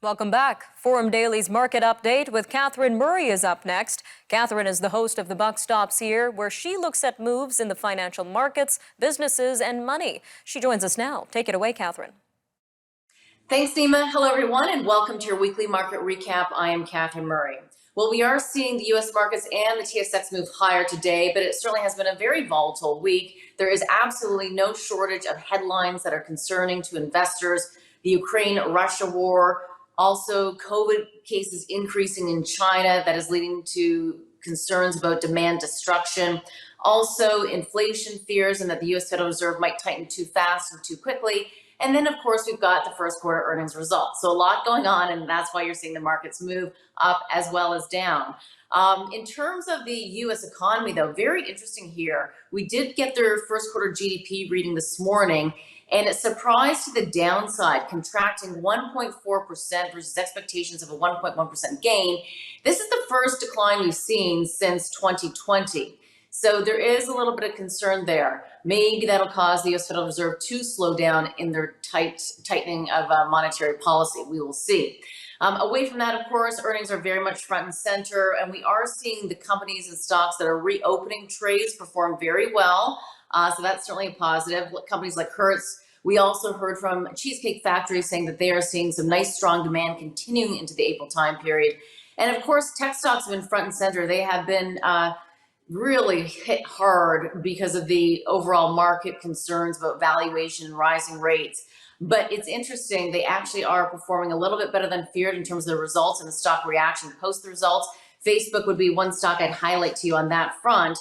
Welcome back. Forum Daily's Market Update with Catherine Murray is up next. Catherine is the host of The Buck Stops Here, where she looks at moves in the financial markets, businesses, and money. She joins us now. Take it away, Catherine. Thanks, Nima. Hello, everyone, and welcome to your weekly market recap. I am Catherine Murray. Well, we are seeing the U.S. markets and the TSX move higher today, but it certainly has been a very volatile week. There is absolutely no shortage of headlines that are concerning to investors. The Ukraine-Russia war, also COVID cases increasing in China, that is leading to concerns about demand destruction. Also, inflation fears and that the U.S. Federal Reserve might tighten too fast and too quickly. And then, of course, we've got the first quarter earnings results. So a lot going on, and that's why you're seeing the markets move up as well as down. In terms of the U.S. economy, though, very interesting here. We did get their first quarter GDP reading this morning, and it surprised to the downside, contracting 1.4% versus expectations of a 1.1% gain. This is the first decline we've seen since 2020. So there is a little bit of concern there. Maybe that'll cause the U.S. Federal Reserve to slow down in their tightening of monetary policy. We will see. Away from that, of course, earnings are very much front and center, and we are seeing the companies and stocks that are reopening trades perform very well. So that's certainly a positive. Companies like Hertz. We also heard from Cheesecake Factory saying that they are seeing some nice, strong demand continuing into the April time period. And of course, tech stocks have been front and center. They have been really hit hard because of the overall market concerns about valuation and rising rates. But it's interesting, they actually are performing a little bit better than feared in terms of the results and the stock reaction post the results. Facebook would be one stock I'd highlight to you on that front.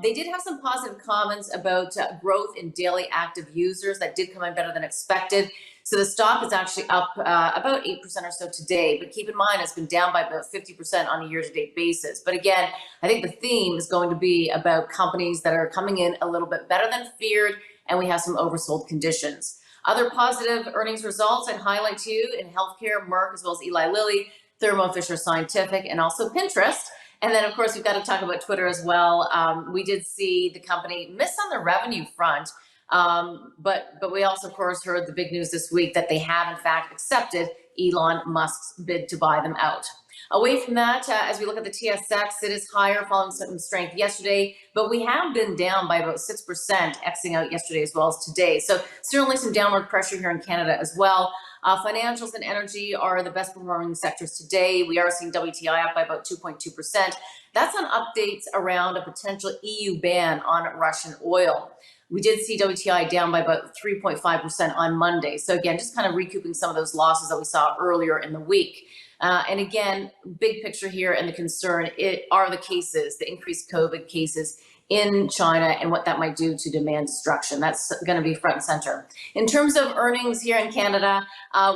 They did have some positive comments about growth in daily active users that did come in better than expected. So the stock is actually up about 8% or so today, but keep in mind it's been down by about 50% on a year-to-date basis. But again, I think the theme is going to be about companies that are coming in a little bit better than feared, and we have some oversold conditions. Other positive earnings results I'd highlight to you in healthcare, Merck, as well as Eli Lilly, Thermo Fisher Scientific, and also Pinterest. And then, of course, we've got to talk about Twitter as well. We did see the company miss on the revenue front, but we also, of course, heard the big news this week that they have, in fact, accepted Elon Musk's bid to buy them out. Away from that, as we look at the TSX, it is higher following some strength yesterday, but we have been down by about 6%, Xing out yesterday as well as today. So certainly some downward pressure here in Canada as well. Financials and energy are the best performing sectors today. We are seeing WTI up by about 2.2%. That's on updates around a potential EU ban on Russian oil. We did see WTI down by about 3.5% on Monday. So again, just kind of recouping some of those losses that we saw earlier in the week. And again, big picture here and the concern are the cases, the increased COVID cases in China and what that might do to demand destruction. That's going to be front and center. In terms of earnings here in Canada,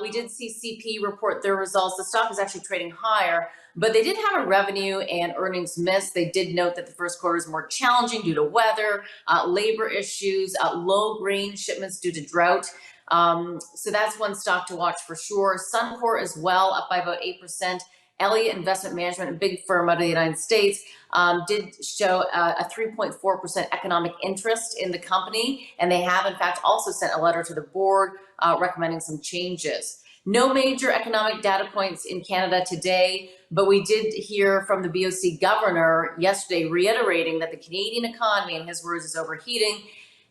we did see CP report their results. The stock is actually trading higher, but they did have a revenue and earnings miss. They did note that the first quarter is more challenging due to weather, labor issues, low grain shipments due to drought. So that's one stock to watch for sure. Suncor as well, up by about 8%. Elliott Investment Management, a big firm out of the United States, did show a 3.4% economic interest in the company. And they have, in fact, also sent a letter to the board recommending some changes. No major economic data points in Canada today, but we did hear from the BOC governor yesterday reiterating that the Canadian economy, in his words, is overheating.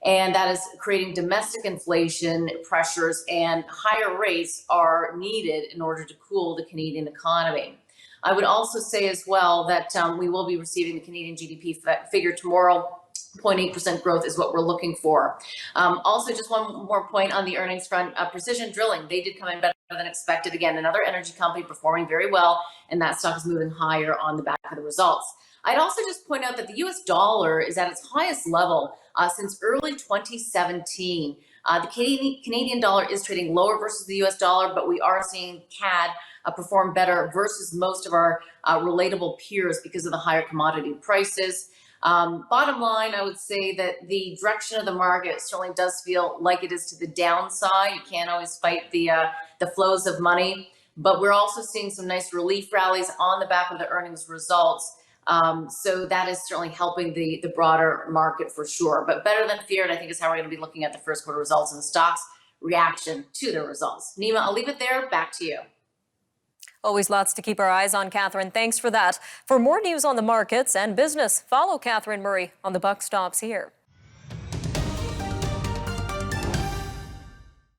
And that is creating domestic inflation pressures, and higher rates are needed in order to cool the Canadian economy. I would also say as well that we will be receiving the Canadian GDP figure tomorrow. 0.8% growth is what we're looking for. Also, just one more point on the earnings front, Precision Drilling, they did come in better than expected. Again, another energy company performing very well, and that stock is moving higher on the back of the results. I'd also just point out that the US dollar is at its highest level since early 2017. The Canadian dollar is trading lower versus the US dollar, but we are seeing CAD perform better versus most of our relatable peers because of the higher commodity prices. Bottom line, I would say that the direction of the market certainly does feel like it is to the downside. You can't always fight the flows of money, but we're also seeing some nice relief rallies on the back of the earnings results. So that is certainly helping the broader market for sure. But better than feared, I think, is how we're going to be looking at the first quarter results and the stock's reaction to the results. Nima, I'll leave it there. Back to you. Always lots to keep our eyes on, Catherine. Thanks for that. For more news on the markets and business, follow Catherine Murray on the Buck Stops Here.